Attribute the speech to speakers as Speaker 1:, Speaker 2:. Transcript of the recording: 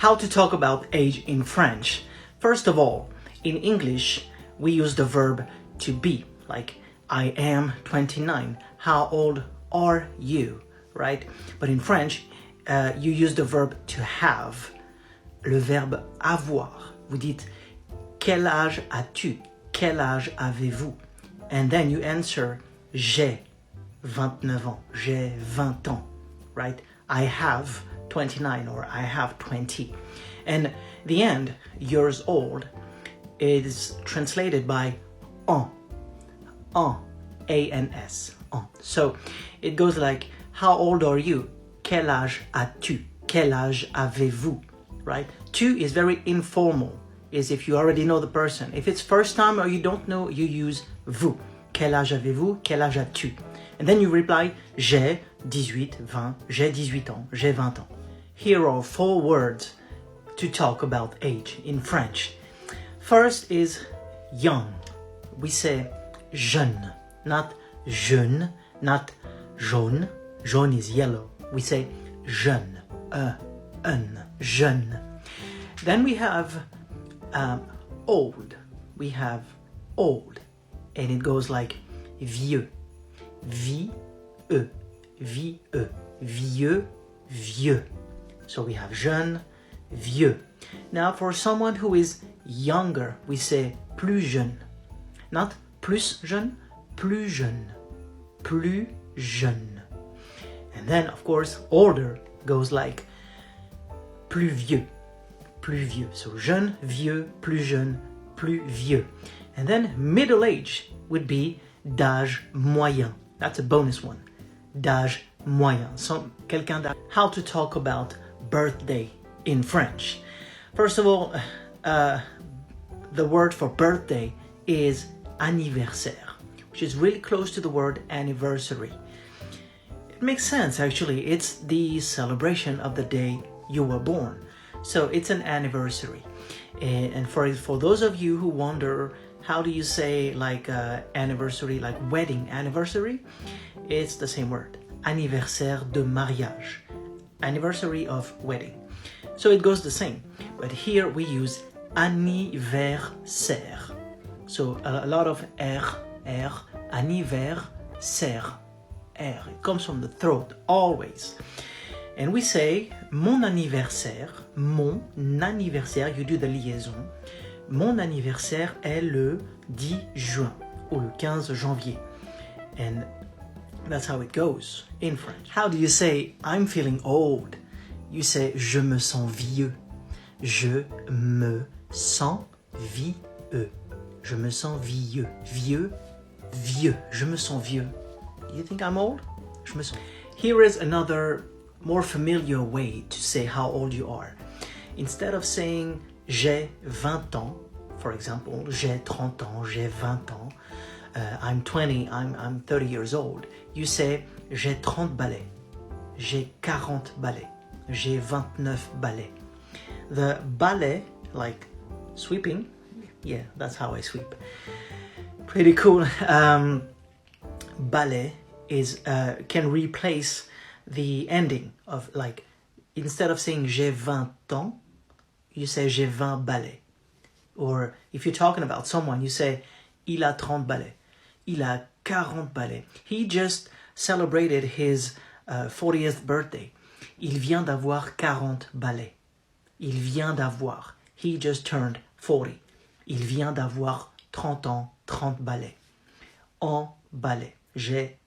Speaker 1: How to talk about age in French. First of all, in English, we use the verb to be, like I am 29. How old are you, right? But in French, you use the verb to have, le verbe avoir. Vous dites, quel âge as-tu? Quel âge avez-vous? And then you answer, j'ai 29 ans, j'ai 20 ans, right? I have 29 or I have 20. And the end, years old, is translated by an, A-N-S, an. So it goes like, how old are you? Quel âge as-tu? Quel âge avez-vous? Right? Tu is very informal, is if you already know the person. If it's first time or you don't know, you use vous. Quel âge avez-vous? Quel âge as-tu? And then you reply, j'ai 18, 20, j'ai 18 ans, j'ai 20 ans. Here are 4 words to talk about age in French. First is young. We say jeune, not jeune, not jaune. Jaune is yellow. We say jeune, jeune. Then we have old. We have old. And it goes like vieux, vieux, vieux, vieux, vieux. So we have jeune, vieux. Now for someone who is younger, we say plus jeune. Not plus jeune, plus jeune, plus jeune. And then of course older goes like plus vieux, plus vieux. So jeune, vieux, plus jeune, plus vieux. And then middle age would be d'âge moyen. That's a bonus one. D'âge moyen. So quelqu'un d'âge. How to talk about birthday in French. First of all, the word for birthday is anniversaire, which is really close to the word anniversary. It makes sense, actually. It's the celebration of the day you were born. So it's an anniversary. And for those of you who wonder, how do you say like anniversary, like wedding anniversary? It's the same word. Anniversaire de mariage. Anniversary of wedding. So it goes the same. But here we use anniversaire. So a lot of anniversaire. It comes from the throat, always. And we say, mon anniversaire, you do the liaison. Mon anniversaire est le 10 juin, ou le 15 janvier. And that's how it goes in French. How do you say, I'm feeling old? You say, je me sens vieux. Je me sens vieux. Je me sens vieux. Vieux, vieux. Je me sens vieux. You think I'm old? Je me sens. Here is another more familiar way to say how old you are. Instead of saying j'ai 20 ans, for example, j'ai 30 ans, j'ai 20 ans, I'm 20, I'm 30 years old, you say j'ai 30 balais, j'ai 40 balais, j'ai 29 balais. The balai, like sweeping, yeah, that's how I sweep. Pretty cool. Balai is can replace the ending of, like, instead of saying j'ai 20 ans, you say j'ai 20 balais. Or if you're talking about someone, you say il a 30 balais, il a 40 balais. He just celebrated his 40th birthday. Il vient d'avoir 40 balais. Il vient d'avoir. He just turned 40. Il vient d'avoir 30 ans, 30 balais. En balais. J'ai